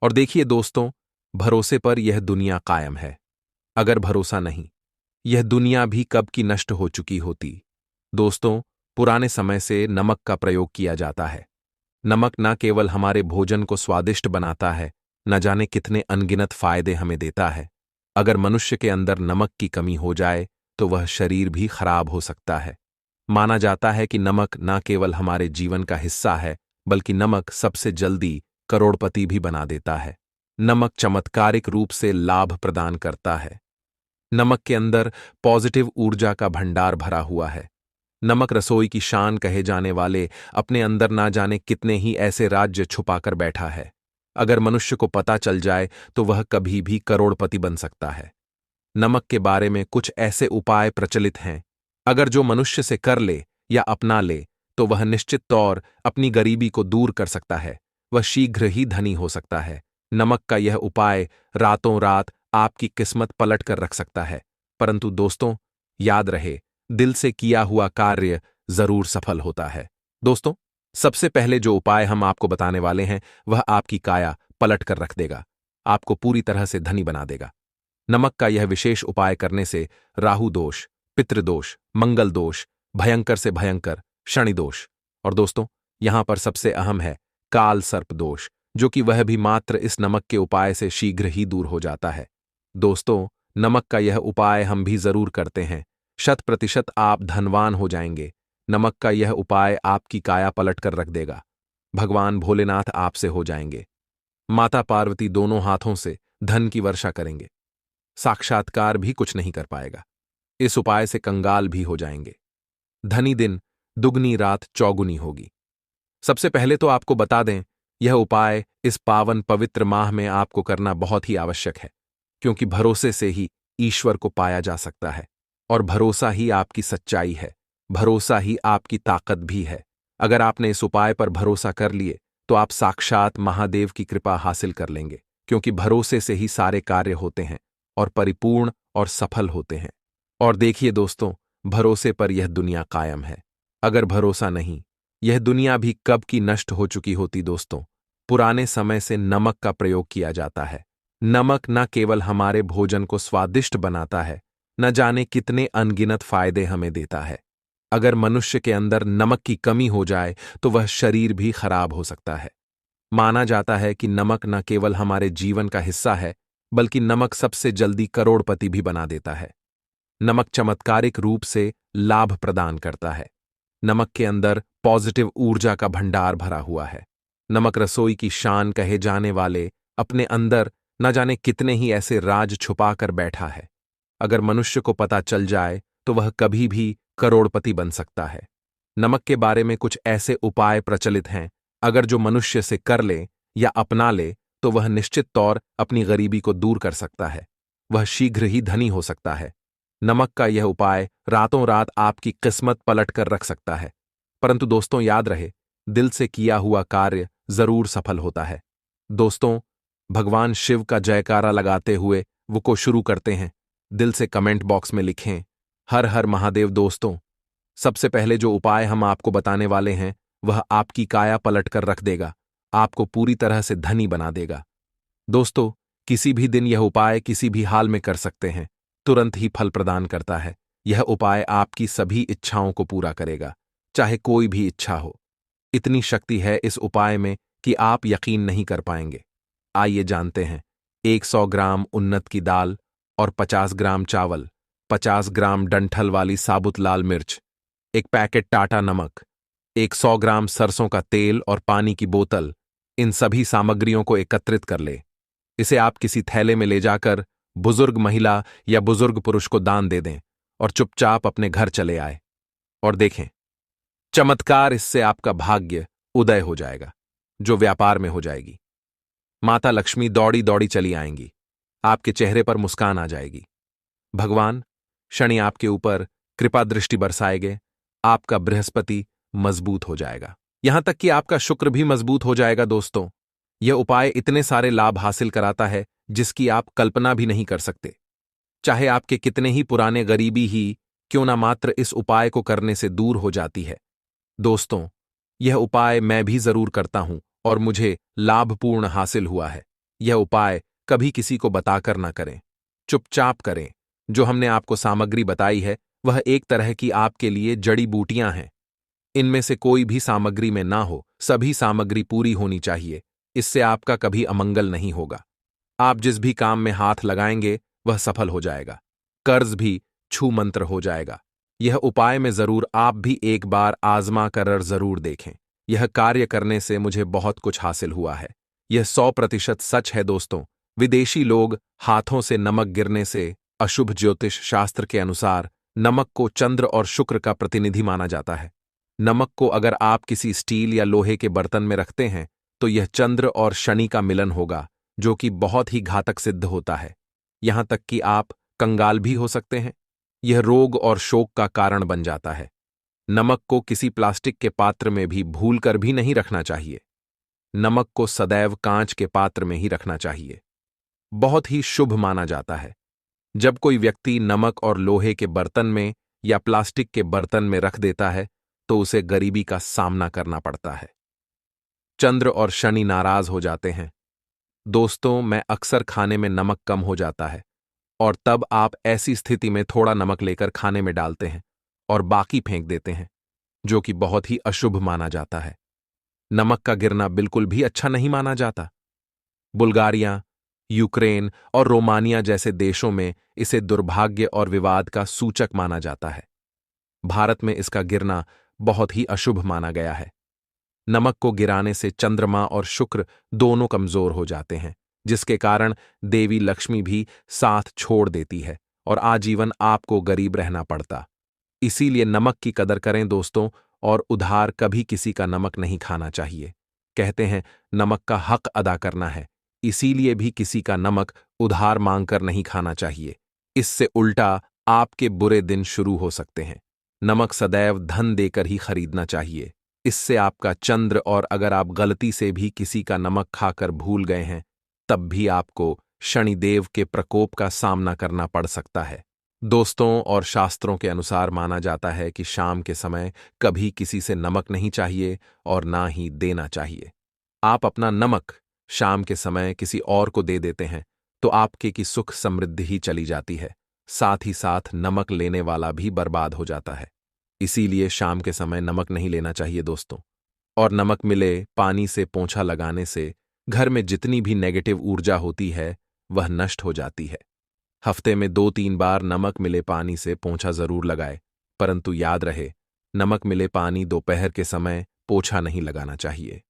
और देखिए दोस्तों, भरोसे पर यह दुनिया कायम है। अगर भरोसा नहीं, यह दुनिया भी कब की नष्ट हो चुकी होती। दोस्तों, पुराने समय से नमक का प्रयोग किया जाता है। नमक न केवल हमारे भोजन को स्वादिष्ट बनाता है, न जाने कितने अनगिनत फायदे हमें देता है। अगर मनुष्य के अंदर नमक की कमी हो जाए तो वह शरीर भी खराब हो सकता है। माना जाता है कि नमक न केवल हमारे जीवन का हिस्सा है, बल्कि नमक सबसे जल्दी करोड़पति भी बना देता है। नमक चमत्कारिक रूप से लाभ प्रदान करता है। नमक के अंदर पॉजिटिव ऊर्जा का भंडार भरा हुआ है। नमक रसोई की शान कहे जाने वाले अपने अंदर ना जाने कितने ही ऐसे राज्य छुपाकर बैठा है। अगर मनुष्य को पता चल जाए तो वह कभी भी करोड़पति बन सकता है। नमक के बारे में कुछ ऐसे उपाय प्रचलित हैं, अगर जो मनुष्य से कर ले या अपना ले तो वह निश्चित तौर अपनी गरीबी को दूर कर सकता है, वह शीघ्र ही धनी हो सकता है। नमक का यह उपाय रातों रात आपकी किस्मत पलट कर रख सकता है। परंतु दोस्तों, याद रहे, दिल से किया हुआ कार्य जरूर सफल होता है। दोस्तों, सबसे पहले जो उपाय हम आपको बताने वाले हैं वह आपकी काया पलट कर रख देगा, आपको पूरी तरह से धनी बना देगा। नमक का यह विशेष उपाय करने से राहु दोष, पितृदोष, मंगल दोष, भयंकर से भयंकर शनि दोष, और दोस्तों, यहां पर सबसे अहम है काल सर्प दोष, जो कि वह भी मात्र इस नमक के उपाय से शीघ्र ही दूर हो जाता है। दोस्तों, नमक का यह उपाय हम भी जरूर करते हैं। 100% आप धनवान हो जाएंगे। नमक का यह उपाय आपकी काया पलट कर रख देगा। भगवान भोलेनाथ आपसे हो जाएंगे। माता पार्वती दोनों हाथों से धन की वर्षा करेंगे। साक्षात्कार भी कुछ नहीं कर पाएगा। इस उपाय से कंगाल भी हो जाएंगे। धनी दिन, दुगनी रात चौगुनी होगी। सबसे पहले तो आपको बता दें, यह उपाय इस पावन पवित्र माह में आपको करना बहुत ही आवश्यक है, क्योंकि भरोसे से ही ईश्वर को पाया जा सकता है, और भरोसा ही आपकी सच्चाई है, भरोसा ही आपकी ताकत भी है। अगर आपने इस उपाय पर भरोसा कर लिए तो आप साक्षात महादेव की कृपा हासिल कर लेंगे, क्योंकि भरोसे से ही सारे कार्य होते हैं और परिपूर्ण और सफल होते हैं। और देखिए दोस्तों, भरोसे पर यह दुनिया कायम है। अगर भरोसा नहीं, यह दुनिया भी कब की नष्ट हो चुकी होती। दोस्तों, पुराने समय से नमक का प्रयोग किया जाता है। नमक न केवल हमारे भोजन को स्वादिष्ट बनाता है, न जाने कितने अनगिनत फायदे हमें देता है। अगर मनुष्य के अंदर नमक की कमी हो जाए तो वह शरीर भी खराब हो सकता है। माना जाता है कि नमक न केवल हमारे जीवन का हिस्सा है, बल्कि नमक सबसे जल्दी करोड़पति भी बना देता है। नमक चमत्कारिक रूप से लाभ प्रदान करता है। नमक के अंदर पॉजिटिव ऊर्जा का भंडार भरा हुआ है। नमक रसोई की शान कहे जाने वाले अपने अंदर न जाने कितने ही ऐसे राज छुपा कर बैठा है। अगर मनुष्य को पता चल जाए तो वह कभी भी करोड़पति बन सकता है। नमक के बारे में कुछ ऐसे उपाय प्रचलित हैं, अगर जो मनुष्य से कर ले या अपना ले तो वह निश्चित तौर अपनी गरीबी को दूर कर सकता है, वह शीघ्र ही धनी हो सकता है। नमक का यह उपाय रातों रात आपकी किस्मत पलट कर रख सकता है। परंतु दोस्तों याद रहे, दिल से किया हुआ कार्य जरूर सफल होता है। दोस्तों, भगवान शिव का जयकारा लगाते हुए वो को शुरू करते हैं। दिल से कमेंट बॉक्स में लिखें, हर हर महादेव। दोस्तों, सबसे पहले जो उपाय हम आपको बताने वाले हैं वह आपकी काया पलट कर रख देगा, आपको पूरी तरह से धनी बना देगा। दोस्तों, किसी भी दिन यह उपाय किसी भी हाल में कर सकते हैं, तुरंत ही फल प्रदान करता है। यह उपाय आपकी सभी इच्छाओं को पूरा करेगा, चाहे कोई भी इच्छा हो। इतनी शक्ति है इस उपाय में कि आप यकीन नहीं कर पाएंगे। आइए जानते हैं। 100 ग्राम उन्नत की दाल और 50 ग्राम चावल, 50 ग्राम डंठल वाली साबुत लाल मिर्च, एक पैकेट टाटा नमक, 100 ग्राम सरसों का तेल और पानी की बोतल, इन सभी सामग्रियों को एकत्रित कर ले। इसे आप किसी थैले में ले जाकर बुजुर्ग महिला या बुजुर्ग पुरुष को दान दे दें और चुपचाप अपने घर चले आए। और देखें, चमत्कार, इससे आपका भाग्य उदय हो जाएगा, जो व्यापार में हो जाएगी। माता लक्ष्मी दौड़ी दौड़ी चली आएंगी, आपके चेहरे पर मुस्कान आ जाएगी। भगवान शनि आपके ऊपर कृपा दृष्टि बरसाएंगे, आपका बृहस्पति मजबूत हो जाएगा, यहां तक कि आपका शुक्र भी मजबूत हो जाएगा। दोस्तों, यह उपाय इतने सारे लाभ हासिल कराता है जिसकी आप कल्पना भी नहीं कर सकते। चाहे आपके कितने ही पुराने गरीबी ही क्यों ना, मात्र इस उपाय को करने से दूर हो जाती है। दोस्तों, यह उपाय मैं भी जरूर करता हूं और मुझे लाभपूर्ण हासिल हुआ है। यह उपाय कभी किसी को बताकर ना करें, चुपचाप करें। जो हमने आपको सामग्री बताई है वह एक तरह की आपके लिए जड़ी बूटियां हैं। इनमें से कोई भी सामग्री में ना हो, सभी सामग्री पूरी होनी चाहिए। इससे आपका कभी अमंगल नहीं होगा। आप जिस भी काम में हाथ लगाएंगे वह सफल हो जाएगा, कर्ज भी छू मंत्र हो जाएगा। यह उपाय में जरूर आप भी एक बार आजमा कर जरूर देखें। यह कार्य करने से मुझे बहुत कुछ हासिल हुआ है। यह 100% सच है। दोस्तों, विदेशी लोग हाथों से नमक गिरने से अशुभ ज्योतिष शास्त्र के अनुसार नमक को चंद्र और शुक्र का प्रतिनिधि माना जाता है। नमक को अगर आप किसी स्टील या लोहे के बर्तन में रखते हैं तो यह चंद्र और शनि का मिलन होगा, जो कि बहुत ही घातक सिद्ध होता है। यहां तक कि आप कंगाल भी हो सकते हैं। यह रोग और शोक का कारण बन जाता है। नमक को किसी प्लास्टिक के पात्र में भी भूलकर भी नहीं रखना चाहिए। नमक को सदैव कांच के पात्र में ही रखना चाहिए। बहुत ही शुभ माना जाता है। जब कोई व्यक्ति नमक और लोहे के बर्तन में या प्लास्टिक के बर्तन में रख देता है तो उसे गरीबी का सामना करना पड़ता है। चंद्र और शनि नाराज हो जाते हैं। दोस्तों, मैं अक्सर खाने में नमक कम हो जाता है और तब आप ऐसी स्थिति में थोड़ा नमक लेकर खाने में डालते हैं और बाकी फेंक देते हैं, जो कि बहुत ही अशुभ माना जाता है। नमक का गिरना बिल्कुल भी अच्छा नहीं माना जाता। बुल्गारिया, यूक्रेन और रोमानिया जैसे देशों में इसे दुर्भाग्य और विवाद का सूचक माना जाता है। भारत में इसका गिरना बहुत ही अशुभ माना गया है। नमक को गिराने से चंद्रमा और शुक्र दोनों कमजोर हो जाते हैं, जिसके कारण देवी लक्ष्मी भी साथ छोड़ देती है और आजीवन आपको गरीब रहना पड़ता। इसीलिए नमक की कदर करें दोस्तों, और उधार कभी किसी का नमक नहीं खाना चाहिए। कहते हैं नमक का हक अदा करना है, इसीलिए भी किसी का नमक उधार मांगकर नहीं खाना चाहिए। इससे उल्टा आपके बुरे दिन शुरू हो सकते हैं। नमक सदैव धन देकर ही खरीदना चाहिए। इससे आपका चंद्र, और अगर आप गलती से भी किसी का नमक खाकर भूल गए हैं तब भी आपको शनिदेव के प्रकोप का सामना करना पड़ सकता है। दोस्तों, और शास्त्रों के अनुसार माना जाता है कि शाम के समय कभी किसी से नमक नहीं चाहिए और ना ही देना चाहिए। आप अपना नमक शाम के समय किसी और को दे देते हैं तो आपके की सुख समृद्धि ही चली जाती है, साथ ही साथ नमक लेने वाला भी बर्बाद हो जाता है। इसीलिए शाम के समय नमक नहीं लेना चाहिए दोस्तों। और नमक मिले पानी से पोंछा लगाने से घर में जितनी भी नेगेटिव ऊर्जा होती है वह नष्ट हो जाती है। हफ्ते में 2-3 बार नमक मिले पानी से पोंछा जरूर लगाए, परंतु याद रहे, नमक मिले पानी दोपहर के समय पोछा नहीं लगाना चाहिए।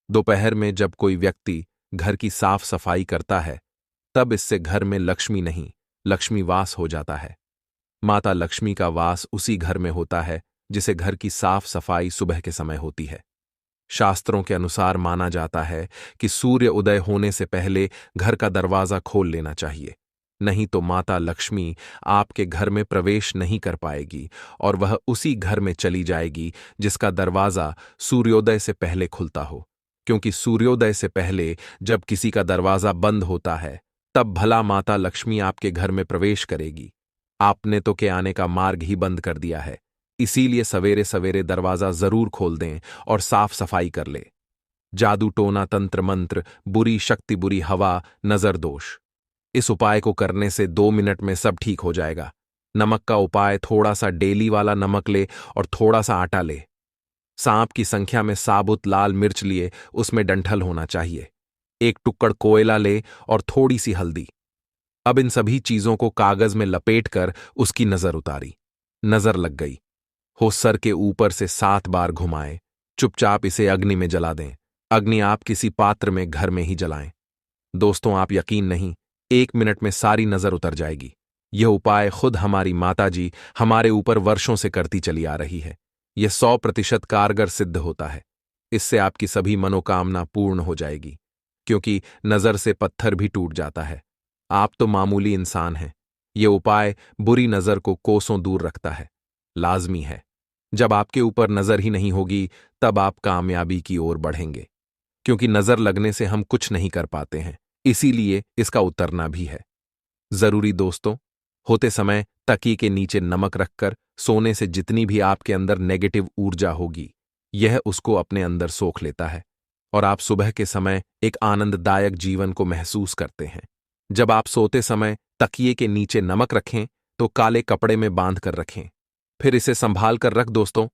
दोपहर में जब कोई व्यक्ति घर की साफ सफाई करता है तब इससे घर में लक्ष्मी नहीं, लक्ष्मी वास हो जाता है। माता लक्ष्मी का वास उसी घर में होता है जिसे घर की साफ सफाई सुबह के समय होती है। शास्त्रों के अनुसार माना जाता है कि सूर्य उदय होने से पहले घर का दरवाजा खोल लेना चाहिए। नहीं तो माता लक्ष्मी आपके घर में प्रवेश नहीं कर पाएगी और वह उसी घर में चली जाएगी जिसका दरवाजा सूर्योदय से पहले खुलता हो, क्योंकि सूर्योदय से पहले जब किसी का दरवाजा बंद होता है तब भला माता लक्ष्मी आपके घर में प्रवेश करेगी। आपने तो के आने का मार्ग ही बंद कर दिया है, इसीलिए सवेरे सवेरे दरवाजा जरूर खोल दें और साफ सफाई कर ले। जादू टोना तंत्र मंत्र, बुरी शक्ति, बुरी हवा, नजर दोष, इस उपाय को करने से 2 मिनट में सब ठीक हो जाएगा। नमक का उपाय, थोड़ा सा डेली वाला नमक ले और थोड़ा सा आटा ले। सांप की संख्या में साबुत लाल मिर्च लिए, उसमें डंठल होना चाहिए। एक टुक्कड़ कोयला ले और थोड़ी सी हल्दी। अब इन सभी चीजों को कागज में लपेटकर उसकी नजर उतारी। नजर लग गई हो, सर के ऊपर से 7 बार घुमाए। चुपचाप इसे अग्नि में जला दें। अग्नि आप किसी पात्र में घर में ही जलाएं। दोस्तों, आप यकीन नहीं, 1 मिनट में सारी नजर उतर जाएगी। यह उपाय खुद हमारी माताजी हमारे ऊपर वर्षों से करती चली आ रही है। यह 100% कारगर सिद्ध होता है। इससे आपकी सभी मनोकामना पूर्ण हो जाएगी, क्योंकि नजर से पत्थर भी टूट जाता है। आप तो मामूली इंसान हैं। यह उपाय बुरी नजर को कोसों दूर रखता है। लाजमी है। जब आपके ऊपर नजर ही नहीं होगी तब आप कामयाबी की ओर बढ़ेंगे, क्योंकि नजर लगने से हम कुछ नहीं कर पाते हैं, इसीलिए इसका उतरना भी है जरूरी। दोस्तों, होते समय तकिए के नीचे नमक रखकर सोने से जितनी भी आपके अंदर नेगेटिव ऊर्जा होगी, यह उसको अपने अंदर सोख लेता है और आप सुबह के समय एक आनंददायक जीवन को महसूस करते हैं। जब आप सोते समय तकिए के नीचे नमक रखें तो काले कपड़े में बांध कर रखें, फिर इसे संभाल कर रख। दोस्तों,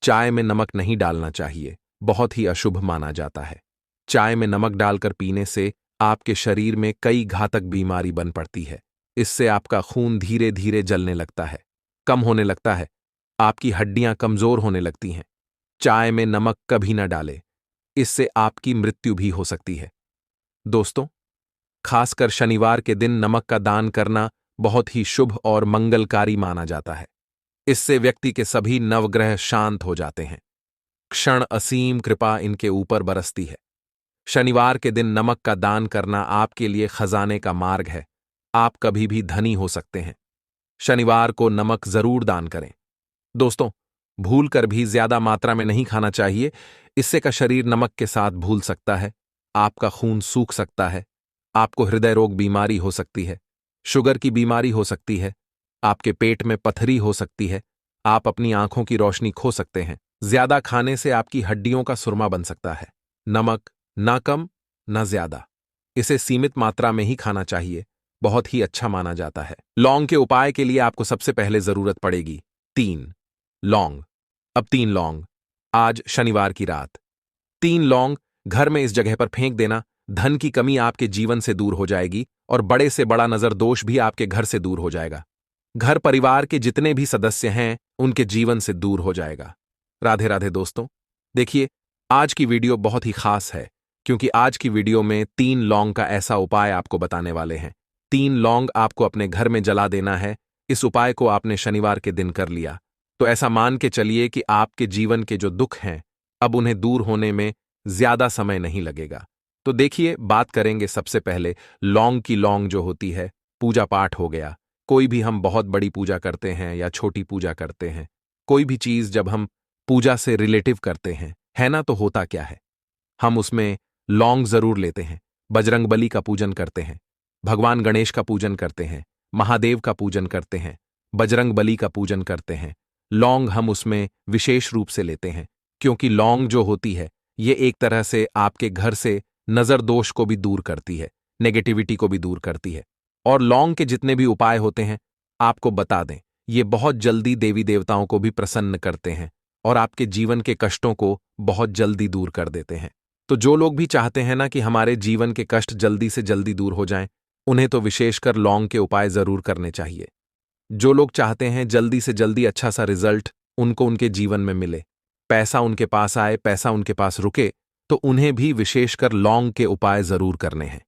चाय में नमक नहीं डालना चाहिए, बहुत ही अशुभ माना जाता है। चाय में नमक डालकर पीने से आपके शरीर में कई घातक बीमारी बन पड़ती है। इससे आपका खून धीरे धीरे जलने लगता है, कम होने लगता है, आपकी हड्डियां कमजोर होने लगती हैं। चाय में नमक कभी न डालें, इससे आपकी मृत्यु भी हो सकती है। दोस्तों, खासकर शनिवार के दिन नमक का दान करना बहुत ही शुभ और मंगलकारी माना जाता है। इससे व्यक्ति के सभी नवग्रह शांत हो जाते हैं। क्षण असीम कृपा इनके ऊपर बरसती है। शनिवार के दिन नमक का दान करना आपके लिए खजाने का मार्ग है। आप कभी भी धनी हो सकते हैं। शनिवार को नमक जरूर दान करें। दोस्तों, भूल कर भी ज्यादा मात्रा में नहीं खाना चाहिए, इससे का शरीर नमक के साथ भूल सकता है, आपका खून सूख सकता है, आपको हृदय रोग बीमारी हो सकती है, शुगर की बीमारी हो सकती है, आपके पेट में पथरी हो सकती है, आप अपनी आंखों की रोशनी खो सकते हैं। ज्यादा खाने से आपकी हड्डियों का सुरमा बन सकता है। नमक ना कम ना ज्यादा, इसे सीमित मात्रा में ही खाना चाहिए, बहुत ही अच्छा माना जाता है। लौंग के उपाय के लिए आपको सबसे पहले जरूरत पड़ेगी 3 लौंग। अब 3 लौंग, आज शनिवार की रात 3 लौंग घर में इस जगह पर फेंक देना। धन की कमी आपके जीवन से दूर हो जाएगी और बड़े से बड़ा नजर दोष भी आपके घर से दूर हो जाएगा। घर परिवार के जितने भी सदस्य हैं उनके जीवन से दूर हो जाएगा। राधे राधे दोस्तों। देखिए, आज की वीडियो बहुत ही खास है, क्योंकि आज की वीडियो में 3 लौंग का ऐसा उपाय आपको बताने वाले हैं। 3 लौंग आपको अपने घर में जला देना है। इस उपाय को आपने शनिवार के दिन कर लिया तो ऐसा मान के चलिए कि आपके जीवन के जो दुख हैं अब उन्हें दूर होने में ज्यादा समय नहीं लगेगा। तो देखिए, बात करेंगे सबसे पहले लौंग की। लौंग जो होती है, पूजा पाठ हो गया, कोई भी हम बहुत बड़ी पूजा करते हैं या छोटी पूजा करते हैं, कोई भी चीज जब हम पूजा से रिलेटिव करते हैं, है ना, तो होता क्या है, हम उसमें लौंग जरूर लेते हैं। बजरंग बली का पूजन करते हैं, भगवान गणेश का पूजन करते हैं, महादेव का पूजन करते हैं, बजरंग बली का पूजन करते हैं। लौंग हम उसमें विशेष रूप से लेते हैं, क्योंकि लौंग जो होती है ये एक तरह से आपके घर से नजर दोष को भी दूर करती है, नेगेटिविटी को भी दूर करती है। और लौंग के जितने भी उपाय होते हैं, आपको बता दें, ये बहुत जल्दी देवी देवताओं को भी प्रसन्न करते हैं और आपके जीवन के कष्टों को बहुत जल्दी दूर कर देते हैं। तो जो लोग भी चाहते हैं ना कि हमारे जीवन के कष्ट जल्दी से जल्दी दूर हो जाएं, उन्हें तो विशेषकर लौंग के उपाय जरूर करने चाहिए। जो लोग चाहते हैं जल्दी से जल्दी अच्छा सा रिजल्ट उनको उनके जीवन में मिले, पैसा उनके पास आए, पैसा उनके पास रुके, तो उन्हें भी विशेषकर लौंग के उपाय जरूर करने हैं।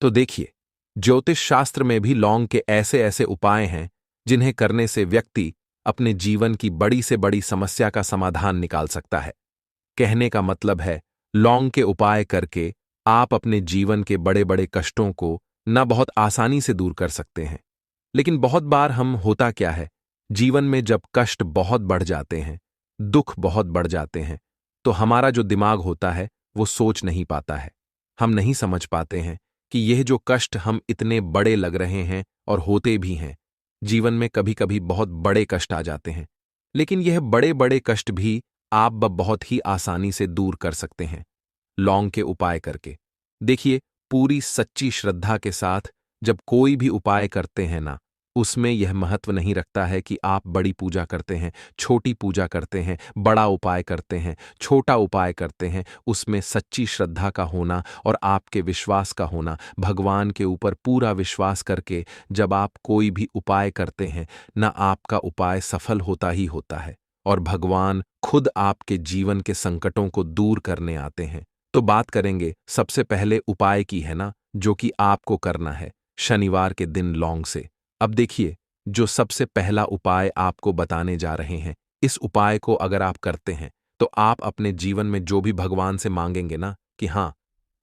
तो देखिए, ज्योतिष शास्त्र में भी लौंग के ऐसे ऐसे उपाय हैं जिन्हें करने से व्यक्ति अपने जीवन की बड़ी से बड़ी समस्या का समाधान निकाल सकता है। कहने का मतलब है, लौंग के उपाय करके आप अपने जीवन के बड़े बड़े कष्टों को ना बहुत आसानी से दूर कर सकते हैं। लेकिन बहुत बार हम होता क्या है, जीवन में जब कष्ट बहुत बढ़ जाते हैं, दुख बहुत बढ़ जाते हैं, तो हमारा जो दिमाग होता है वो सोच नहीं पाता है। हम नहीं समझ पाते हैं कि यह जो कष्ट हम इतने बड़े लग रहे हैं और होते भी हैं। जीवन में कभी कभी बहुत बड़े कष्ट आ जाते हैं, लेकिन यह बड़े बड़े कष्ट भी आप बहुत ही आसानी से दूर कर सकते हैं, लौंग के उपाय करके। देखिए, पूरी सच्ची श्रद्धा के साथ जब कोई भी उपाय करते हैं ना, उसमें यह महत्व नहीं रखता है कि आप बड़ी पूजा करते हैं, छोटी पूजा करते हैं, बड़ा उपाय करते हैं, छोटा उपाय करते हैं। उसमें सच्ची श्रद्धा का होना और आपके विश्वास का होना, भगवान के ऊपर पूरा विश्वास करके जब आप कोई भी उपाय करते हैं ना, आपका उपाय सफल होता ही होता है और भगवान खुद आपके जीवन के संकटों को दूर करने आते हैं। तो बात करेंगे सबसे पहले उपाय की, है ना, जो कि आपको करना है शनिवार के दिन लौंग से। अब देखिए, जो सबसे पहला उपाय आपको बताने जा रहे हैं, इस उपाय को अगर आप करते हैं तो आप अपने जीवन में जो भी भगवान से मांगेंगे ना कि हाँ,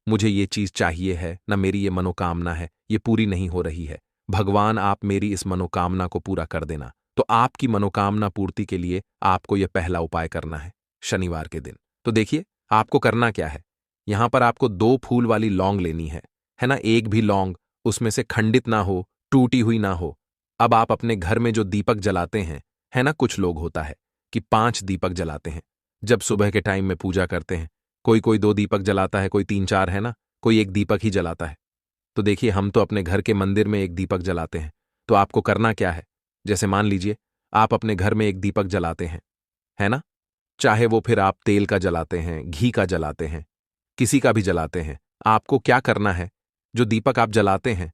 मुझे ये चीज चाहिए है ना, मेरी ये मनोकामना है, ये पूरी नहीं हो रही है, भगवान आप मेरी इस मनोकामना को पूरा कर देना। तो आपकी मनोकामना पूर्ति के लिए आपको यह पहला उपाय करना है शनिवार के दिन। तो देखिए, आपको करना क्या है। यहां पर आपको 2 फूल वाली लौंग लेनी है ना। एक भी लौंग उसमें से खंडित ना हो, टूटी हुई ना हो। अब आप अपने घर में जो दीपक जलाते हैं, है ना, कुछ लोग होता है कि 5 दीपक जलाते हैं जब सुबह के टाइम में पूजा करते हैं। कोई कोई 2 दीपक जलाता है, कोई 3-4, है ना, कोई 1 दीपक ही जलाता है। तो देखिए, हम तो अपने घर के मंदिर में 1 दीपक जलाते हैं। तो आपको करना क्या है, जैसे मान लीजिए आप अपने घर में 1 दीपक जलाते हैं, है ना, चाहे वो फिर आप तेल का जलाते हैं, घी का जलाते हैं, किसी का भी जलाते हैं। आपको क्या करना है, जो दीपक आप जलाते हैं,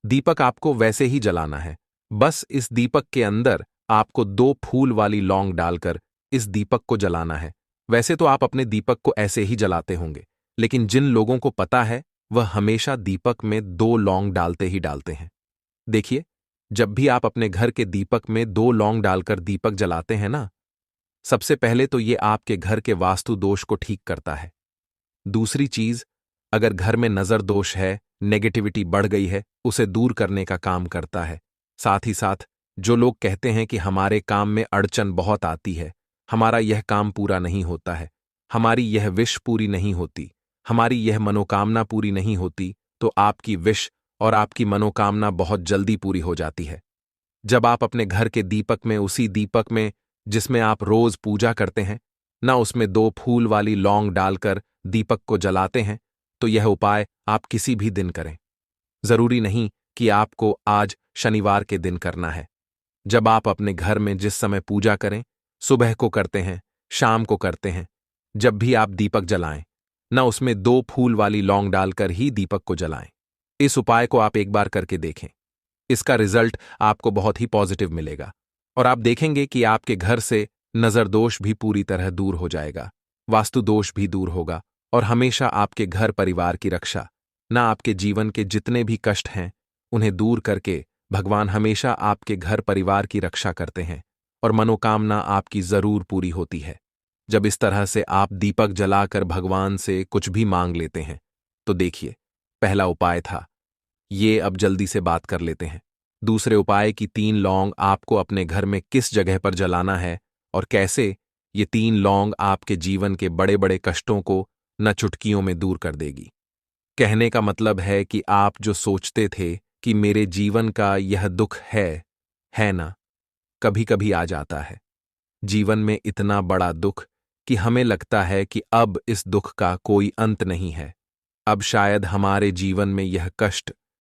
दीपक आपको वैसे ही जलाना है। बस इस दीपक के अंदर आपको 2 फूल वाली लौंग डालकर इस दीपक को जलाना है। वैसे तो आप अपने दीपक को ऐसे ही जलाते होंगे, लेकिन जिन लोगों को पता है वह हमेशा दीपक में 2 लौंग डालते ही डालते हैं। देखिए, जब भी आप अपने घर के दीपक में 2 लौंग डालकर दीपक जलाते हैं ना, सबसे पहले तो ये आपके घर के वास्तु दोष को ठीक करता है। दूसरी चीज, अगर घर में नजर दोष है, नेगेटिविटी बढ़ गई है, उसे दूर करने का काम करता है। साथ ही साथ जो लोग कहते हैं कि हमारे काम में अड़चन बहुत आती है, हमारा यह काम पूरा नहीं होता है, हमारी यह विश पूरी नहीं होती, हमारी यह मनोकामना पूरी नहीं होती, तो आपकी विश और आपकी मनोकामना बहुत जल्दी पूरी हो जाती है। जब आप अपने घर के दीपक में, उसी दीपक में जिसमें आप रोज पूजा करते हैं ना, उसमें 2 फूल वाली लौंग डालकर दीपक को जलाते हैं, तो यह उपाय आप किसी भी दिन करें। जरूरी नहीं कि आपको आज शनिवार के दिन करना है। जब आप अपने घर में जिस समय पूजा करें, सुबह को करते हैं, शाम को करते हैं, जब भी आप दीपक जलाएं ना, उसमें 2 फूल वाली लौंग डालकर ही दीपक को जलाएं। इस उपाय को आप एक बार करके देखें। इसका रिजल्ट आपको बहुत ही पॉजिटिव मिलेगा और आप देखेंगे कि आपके घर से नजर दोष भी पूरी तरह दूर हो जाएगा, वास्तु दोष भी दूर होगा और हमेशा आपके घर परिवार की रक्षा, ना आपके जीवन के जितने भी कष्ट हैं उन्हें दूर करके भगवान हमेशा आपके घर परिवार की रक्षा करते हैं और मनोकामना आपकी जरूर पूरी होती है। जब इस तरह से आप दीपक जलाकर भगवान से कुछ भी मांग लेते हैं, तो देखिए, पहला उपाय था ये। अब जल्दी से बात कर लेते हैं दूसरे उपाय की। 3 लौंग आपको अपने घर में किस जगह पर जलाना है और कैसे। ये 3 लौंग आपके जीवन के बड़े बड़े कष्टों को न चुटकियों में दूर कर देगी। कहने का मतलब है कि आप जो सोचते थे कि मेरे जीवन का यह दुख है ना, कभी कभी आ जाता है जीवन में इतना बड़ा दुख कि हमें लगता है कि अब इस दुख का कोई अंत नहीं है, अब शायद हमारे जीवन में यह कष्ट